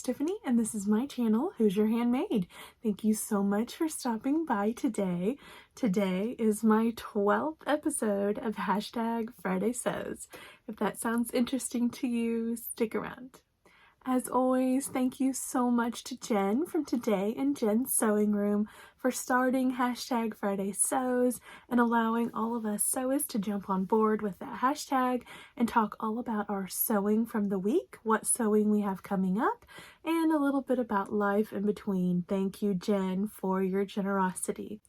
Tiffany, and this is my channel, Hoosier Handmade. Thank you so much for stopping by today. Today is my 12th episode of Hashtag Friday Sews. If that sounds interesting to you, stick around. As always, thank you so much to Jen from Today in Jen's Sewing Room for starting Hashtag Friday Sews and allowing all of us sewers to jump on board with that hashtag and talk all about our sewing from the week, what sewing we have coming up, and a little bit about life in between. Thank you, Jen, for your generosity.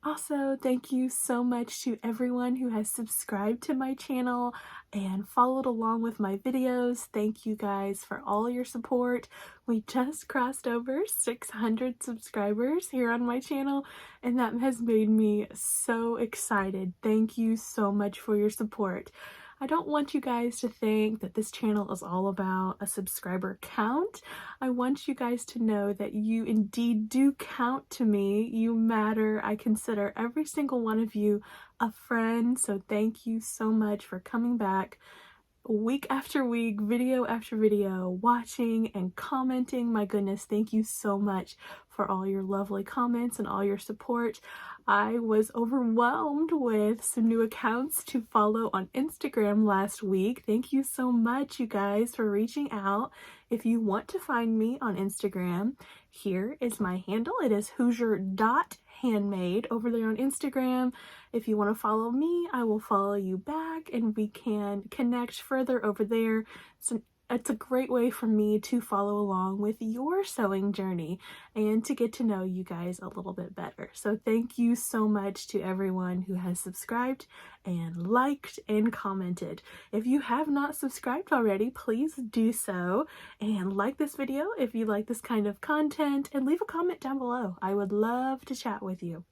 Also, thank you so much to everyone who has subscribed to my channel and followed along with my videos. Thank you guys for all your support. We just crossed over 600 subscribers here on my channel, and that has made me so excited. Thank you so much for your support. I don't want you guys to think that this channel is all about a subscriber count. I want you guys to know that you indeed do count to me. You matter. I consider every single one of you a friend. So thank you so much for coming back week after week, video after video, watching and commenting. My goodness, thank you so much for all your lovely comments and all your support. I was overwhelmed with some new accounts to follow on Instagram last week. Thank you so much, you guys, for reaching out. If you want to find me on Instagram, here is my handle. It is Hoosier.handmade over there on Instagram. If you want to follow me, I will follow you back and we can connect further over there. It's a great way for me to follow along with your sewing journey and to get to know you guys a little bit better. So thank you so much to everyone who has subscribed and liked and commented. If you have not subscribed already, please do so and like this video if you like this kind of content, and leave a comment down below. I would love to chat with you.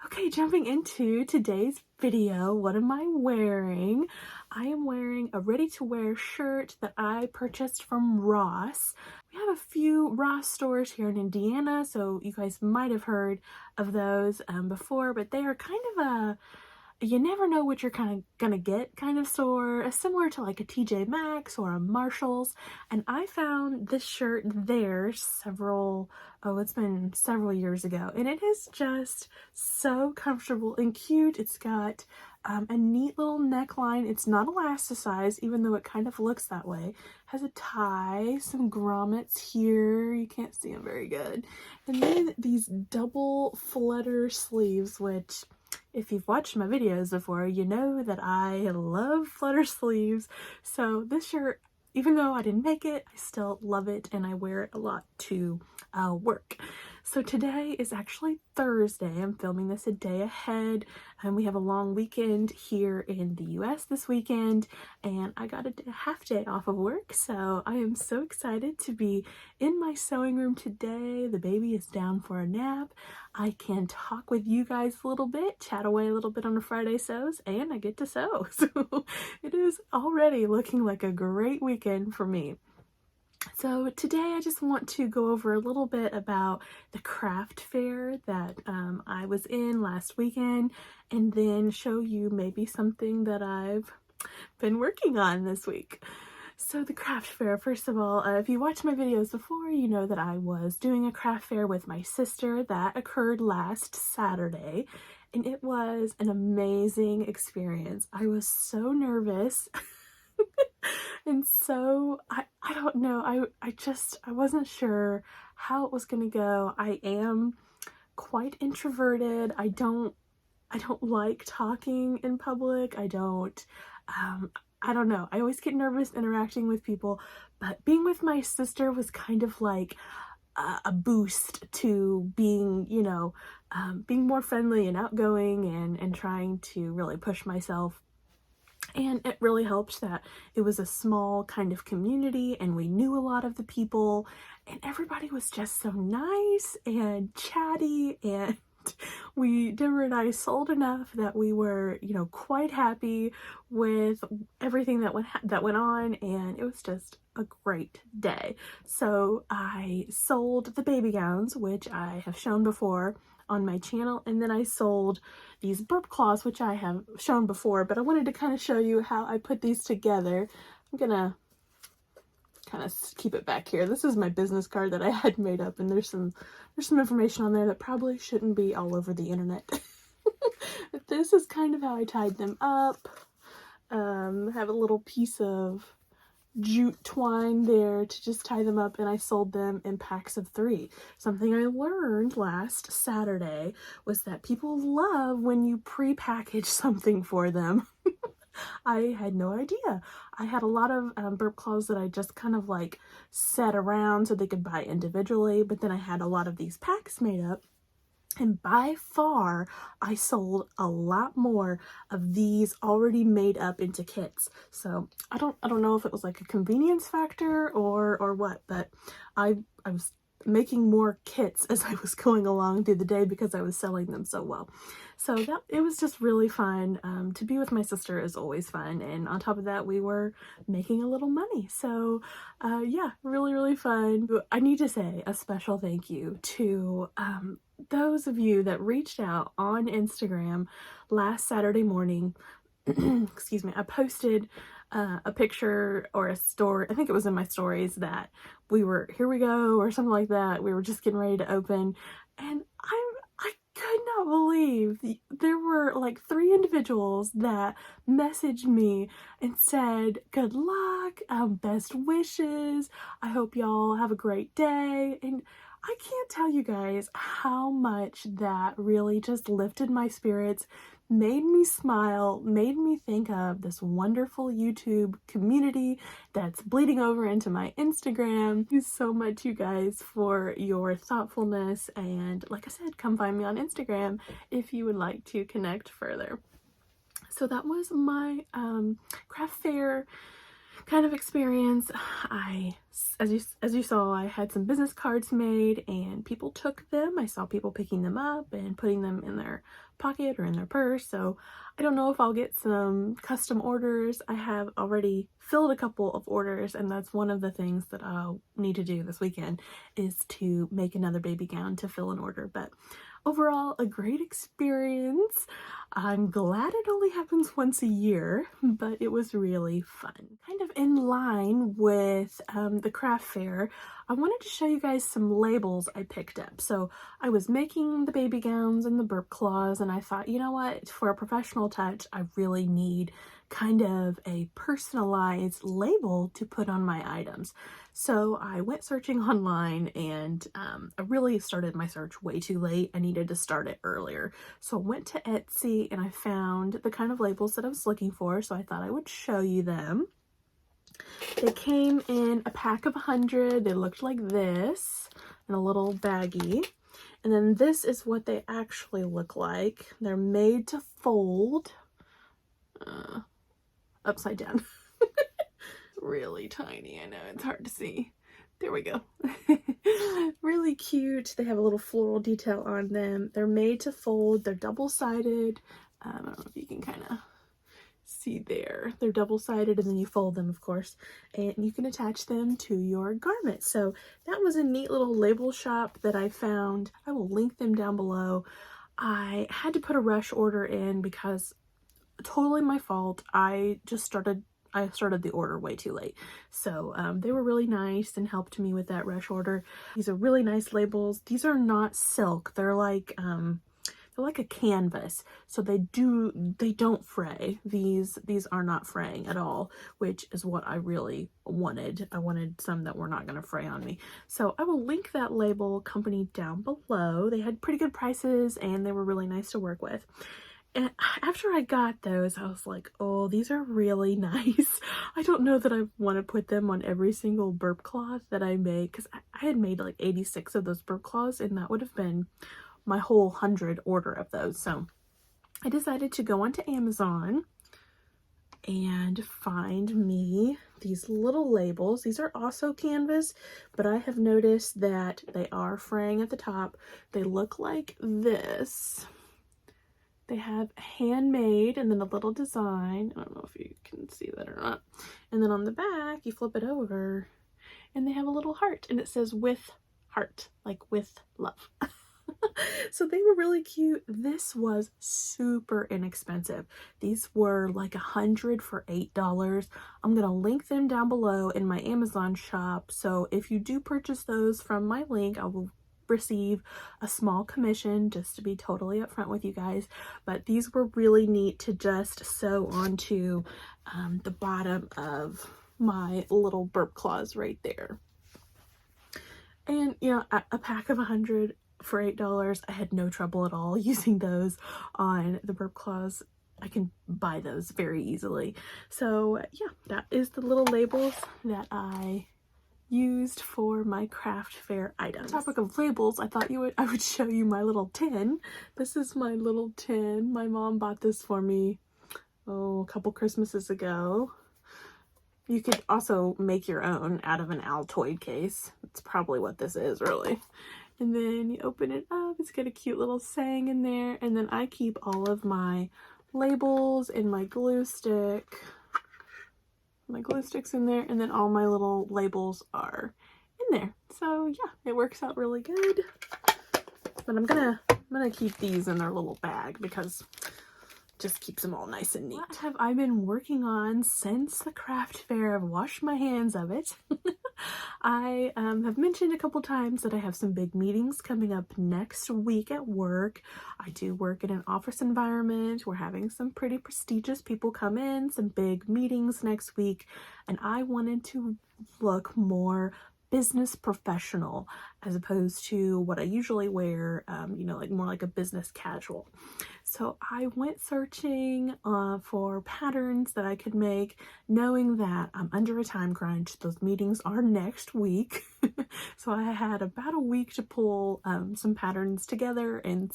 Okay, jumping into today's video, what am I wearing? I am wearing a ready-to-wear shirt that I purchased from Ross. We have a few Ross stores here in Indiana, so you guys might have heard of those before, but they are kind of a you never know what you're kind of gonna get kind of store, similar to like a TJ Maxx or a Marshalls. And I found this shirt there it's been several years ago, and it is just so comfortable and cute. It's got a neat little neckline. It's not elasticized, even though it kind of looks that way. It has a tie, some grommets here. You can't see them very good. And then these double flutter sleeves, which if you've watched my videos before, you know that I love flutter sleeves. So this shirt, even though I didn't make it, I still love it and I wear it a lot to work. So today is actually Thursday. I'm filming this a day ahead, and we have a long weekend here in the US this weekend, and I got a half day off of work, so I am so excited to be in my sewing room today. The baby is down for a nap. I can talk with you guys a little bit, chat away a little bit on a Friday Sews, and I get to sew. So it is already looking like a great weekend for me. So today I just want to go over a little bit about the craft fair that I was in last weekend, and then show you maybe something that I've been working on this week. So the craft fair, first of all, if you watched my videos before, you know that I was doing a craft fair with my sister. That occurred last Saturday, and it was an amazing experience. I was so nervous. And so I don't know, I wasn't sure how it was gonna go. I am quite introverted. I don't like talking in public. I don't know. I always get nervous interacting with people, but being with my sister was kind of like a boost to being, being more friendly and outgoing and trying to really push myself. And it really helped that it was a small kind of community and we knew a lot of the people, and everybody was just so nice and chatty, and Deborah and I sold enough that we were, quite happy with everything that went on, and it was just a great day. So I sold the baby gowns, which I have shown before on my channel, and then I sold these burp cloths, which I have shown before, but I wanted to kind of show you how I put these together. I'm gonna kind of keep it back here. This is my business card that I had made up, and there's some information on there that probably shouldn't be all over the internet. But this is kind of how I tied them up. Have a little piece of jute twine there to just tie them up, and I sold them in packs of 3. Something I learned last Saturday was that people love when you pre-package something for them. I had no idea. I had a lot of burp cloths that I just kind of like set around so they could buy individually, but then I had a lot of these packs made up. And by far, I sold a lot more of these already made up into kits. So I don't know if it was like a convenience factor or what, but I was making more kits as I was going along through the day because I was selling them so well. So it was just really fun. To be with my sister is always fun, and on top of that, we were making a little money. So yeah, really fun. I need to say a special thank you to those of you that reached out on Instagram last Saturday morning. Excuse me, I posted a picture or a story, I think it was in my stories, that we were, here we go, or something like that. We were just getting ready to open, and I could not believe there were like 3 individuals that messaged me and said, good luck, best wishes, I hope y'all have a great day. And I can't tell you guys how much that really just lifted my spirits, made me smile, made me think of this wonderful YouTube community that's bleeding over into my Instagram. Thank you so much, you guys, for your thoughtfulness, and like I said, come find me on Instagram if you would like to connect further. So that was my craft fair kind of experience. As you saw, I had some business cards made and people took them. I saw people picking them up and putting them in their pocket or in their purse. So I don't know if I'll get some custom orders. I have already filled a couple of orders, and that's one of the things that I'll need to do this weekend, is to make another baby gown to fill an order. But overall, a great experience. I'm glad it only happens once a year, but it was really fun. Kind of in line with the craft fair, I wanted to show you guys some labels I picked up. So I was making the baby gowns and the burp cloths, and I thought, you know what, for a professional touch, I really need kind of a personalized label to put on my items. So I went searching online, and I really started my search way too late. I needed to start it earlier. So I went to Etsy and I found the kind of labels that I was looking for, so I thought I would show you them. They came in a pack of 100. They looked like this in a little baggie. And then this is what they actually look like. They're made to fold upside down. Really tiny. I know it's hard to see. There we go. Really cute. They have a little floral detail on them. They're made to fold. They're double-sided. I don't know if you can kind of see there. They're double-sided, and then you fold them, of course, and you can attach them to your garment. So that was a neat little label shop that I found. I will link them down below. I had to put a rush order in because, totally my fault, I started the order way too late. So they were really nice and helped me with that rush order. These are really nice labels. These are not silk. They're like a canvas, so they don't fray. These are not fraying at all, which is what I really wanted. I wanted some that were not going to fray on me. So I will link that label company down below. They had pretty good prices and they were really nice to work with. And after I got those, I was like, oh, these are really nice. I don't know that I want to put them on every single burp cloth that I make, because I had made like 86 of those burp cloths, and that would have been my whole 100 order of those. So I decided to go onto Amazon and find me these little labels. These are also canvas, but I have noticed that they are fraying at the top. They look like this. They have handmade and then a little design. I don't know if you can see that or not. And then on the back, you flip it over and they have a little heart, and it says with heart, like with love. So they were really cute. This was super inexpensive. These were like 100 for $8. I'm gonna link them down below in my Amazon shop. So if you do purchase those from my link, I will receive a small commission, just to be totally upfront with you guys. But these were really neat to just sew onto the bottom of my little burp claws right there. And you know, a pack of 100 for $8, I had no trouble at all using those on the burp claws. I can buy those very easily. So yeah, that is the little labels that I used for my craft fair items. On the topic of labels, I thought I would show you my little tin. This is my little tin. My mom bought this for me, a couple Christmases ago. You could also make your own out of an Altoid case. That's probably what this is, really. And then you open it up, it's got a cute little saying in there, and then I keep all of my labels and my glue stick. My glue stick's in there, and then all my little labels are in there. So yeah, it works out really good. But I'm gonna keep these in their little bag because just keeps them all nice and neat. What have I been working on since the craft fair? I've washed my hands of it. I have mentioned a couple times that I have some big meetings coming up next week at work. I do work in an office environment. We're having some pretty prestigious people come in, some big meetings next week, and I wanted to look more business professional as opposed to what I usually wear, you know, like more like a business casual. So I went searching for patterns that I could make, knowing that I'm under a time crunch. Those meetings are next week. So I had about a week to pull some patterns together and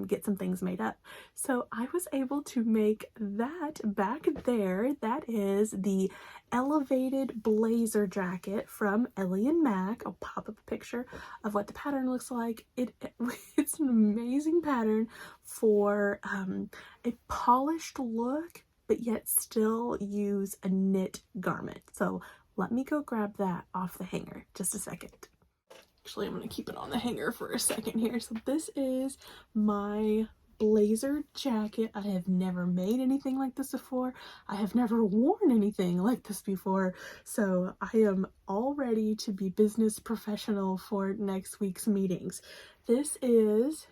get some things made up. So I was able to make that back there. That is the elevated blazer jacket from Ellie and Mac. I'll pop up a picture of what the pattern looks like. It's an amazing pattern for a polished look, but yet still use a knit garment. So let me go grab that off the hanger just a second. Actually, I'm going to keep it on the hanger for a second here. So this is my blazer jacket. I have never made anything like this before. I have never worn anything like this before. So I am all ready to be business professional for next week's meetings. This is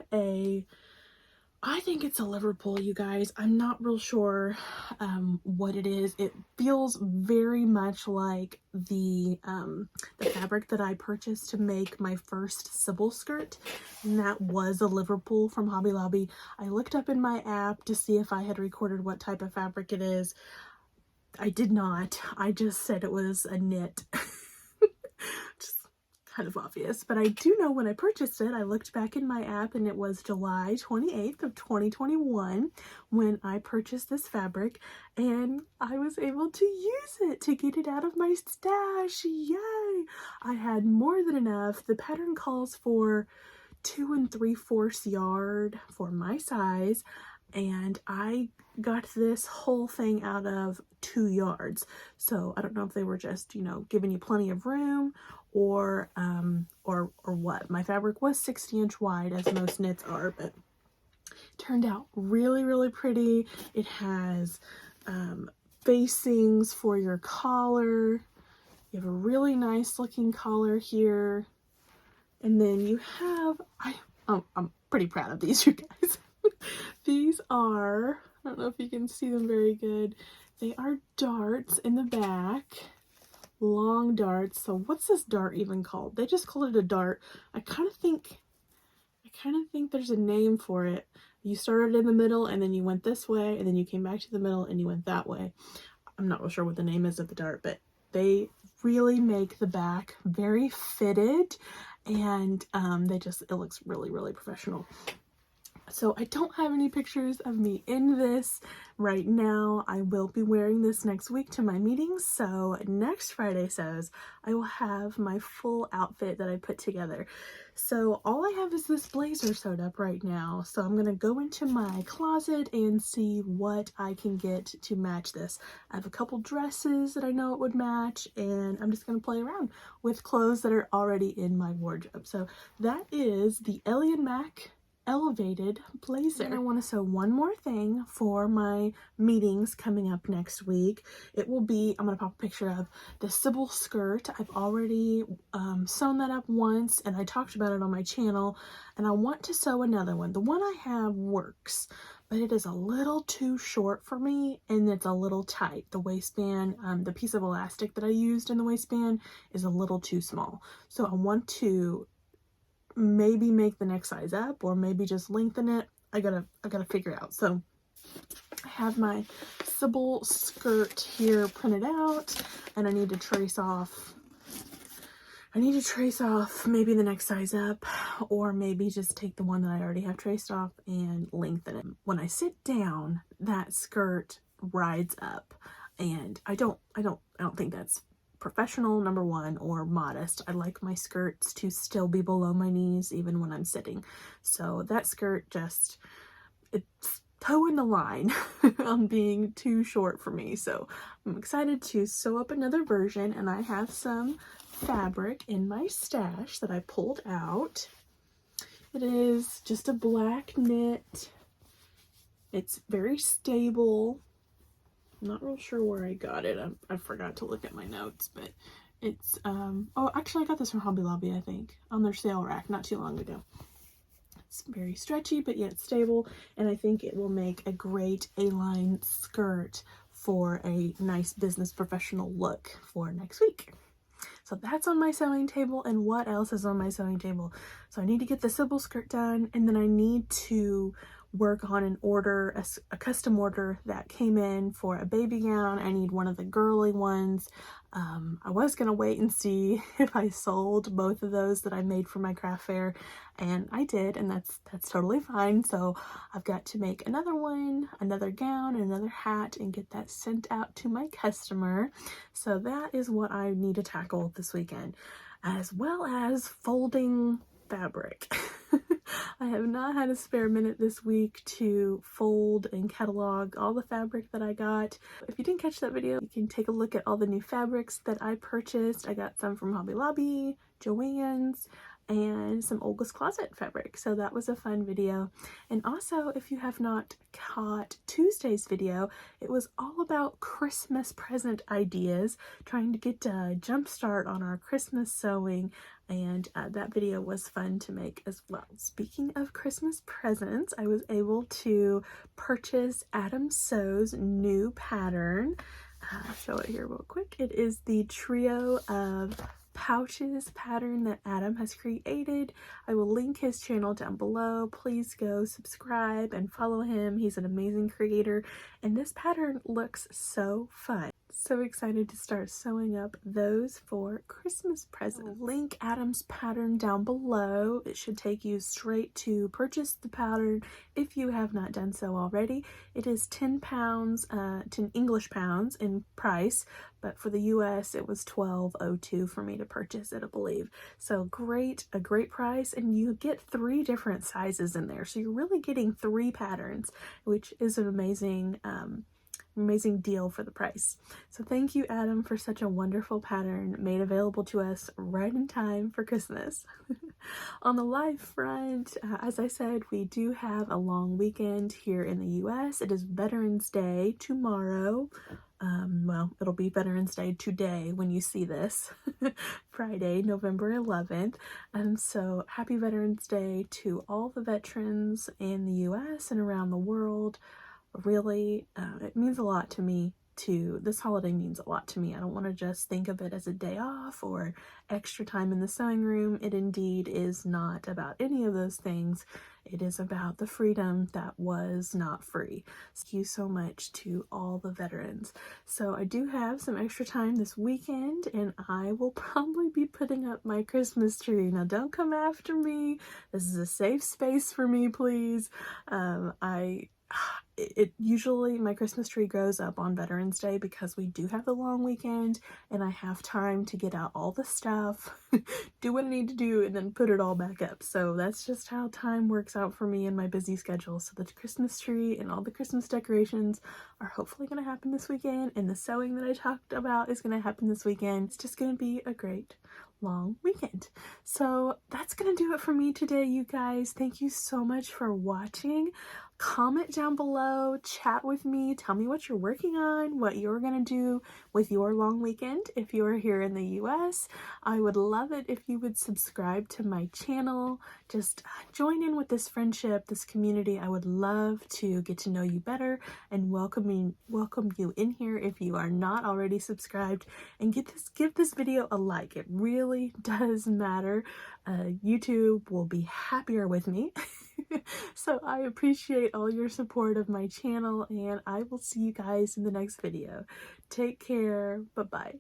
I think it's a Liverpool, you guys. I'm not real sure what it is. It feels very much like the fabric that I purchased to make my first Sybil skirt, and that was a Liverpool from Hobby Lobby. I looked up in my app to see if I had recorded what type of fabric it is. I did not. I just said it was a knit. Just kind of obvious, but I do know when I purchased it, I looked back in my app and it was July 28th of 2021 when I purchased this fabric, and I was able to use it to get it out of my stash. Yay! I had more than enough. The pattern calls for 2 3/4 yard for my size, and I got this whole thing out of 2 yards. So I don't know if they were just, you know, giving you plenty of room or what. My fabric was 60-inch wide, as most knits are, but it turned out really, really pretty. It has facings for your collar. You have a really nice looking collar here. And then you have, I'm pretty proud of these, you guys. These are, I don't know if you can see them very good. They are darts in the back. Long darts. So what's this dart even called? They just call it a dart. I kind of think there's a name for it. You started in the middle and then you went this way and then you came back to the middle and you went that way. I'm not real sure what the name is of the dart, but they really make the back very fitted, and it looks really, really professional. So I don't have any pictures of me in this right now. I will be wearing this next week to my meetings. So next Friday Sews, I will have my full outfit that I put together. So all I have is this blazer sewed up right now. So I'm going to go into my closet and see what I can get to match this. I have a couple dresses that I know it would match, and I'm just going to play around with clothes that are already in my wardrobe. So that is the Ellie & Mac elevated blazer. And I want to sew one more thing for my meetings coming up next week. It will be, I'm going to pop a picture of the Sybil skirt. I've already sewn that up once, and I talked about it on my channel, and I want to sew another one. The one I have works, but it is a little too short for me, and it's a little tight. The waistband, the piece of elastic that I used in the waistband is a little too small. So I want to maybe make the next size up, or maybe just lengthen it. I gotta figure it out. So I have my Sybil skirt here printed out, and I need to trace off maybe the next size up, or maybe just take the one that I already have traced off and lengthen it. When I sit down, that skirt rides up, and I don't think that's professional, number one, or modest. I like my skirts to still be below my knees even when I'm sitting. So that skirt it's toeing the line on being too short for me. So I'm excited to sew up another version, and I have some fabric in my stash that I pulled out. It is just a black knit. It's very stable. I'm not real sure where I got it. I forgot to look at my notes, but it's, oh, actually I got this from Hobby Lobby, I think, on their sale rack not too long ago. It's very stretchy, but yet stable, and I think it will make a great A-line skirt for a nice business professional look for next week. So that's on my sewing table, and what else is on my sewing table? So I need to get the Sybil skirt done, and then I need to work on an order, a custom order that came in for a baby gown. I need one of the girly ones. I was gonna wait and see if I sold both of those that I made for my craft fair, and I did, and that's totally fine. So I've got to make another one, another gown, another hat, and get that sent out to my customer. So that is what I need to tackle this weekend, as well as folding fabric. I have not had a spare minute this week to fold and catalog all the fabric that I got. If you didn't catch that video, you can take a look at all the new fabrics that I purchased. I got some from Hobby Lobby, Joann's, and some Olga's Closet fabric. So that was a fun video. And also, if you have not caught Tuesday's video, it was all about Christmas present ideas, trying to get a jump start on our Christmas sewing, and that video was fun to make as well. Speaking of Christmas presents, I was able to purchase Adam Sew's new pattern. I'll show it here real quick. It is the trio of pouches pattern that Adam has created. I will link his channel down below. Please go subscribe and follow him. He's an amazing creator, and this pattern looks so fun. So excited to start sewing up those for Christmas presents. I'll link Adam's pattern down below. It should take you straight to purchase the pattern if you have not done so already. It is 10 pounds, 10 English pounds in price, but for the US it was $12.02 for me to purchase it, I believe. So a great price, and you get 3 different sizes in there. So you're really getting 3 patterns, which is an amazing deal for the price. So thank you, Adam, for such a wonderful pattern made available to us right in time for Christmas. On the live front, as I said, we do have a long weekend here in the US. It is Veterans Day tomorrow. Well, it'll be Veterans Day today when you see this, Friday, November 11th. So happy Veterans Day to all the veterans in the US and around the world. Really, it means a lot to me too. This holiday means a lot to me. I don't want to just think of it as a day off or extra time in the sewing room. It indeed is not about any of those things. It is about the freedom that was not free. Thank you so much to all the veterans. So I do have some extra time this weekend, and I will probably be putting up my Christmas tree. Now don't come after me. This is a safe space for me, please. Usually my Christmas tree goes up on Veterans Day because we do have the long weekend and I have time to get out all the stuff, do what I need to do, and then put it all back up. So that's just how time works out for me in my busy schedule. So the Christmas tree and all the Christmas decorations are hopefully going to happen this weekend, and the sewing that I talked about is going to happen this weekend. It's just going to be a great long weekend. So that's gonna do it for me today, you guys. Thank you so much for watching. Comment down below, chat with me, tell me what you're working on, what you're gonna do with your long weekend if you're here in the US. I would love it if you would subscribe to my channel. Just join in with this friendship, this community. I would love to get to know you better and welcome you in here if you are not already subscribed, and give this video a like. It really does matter. YouTube will be happier with me. So I appreciate all your support of my channel, and I will see you guys in the next video. Take care. Bye-bye.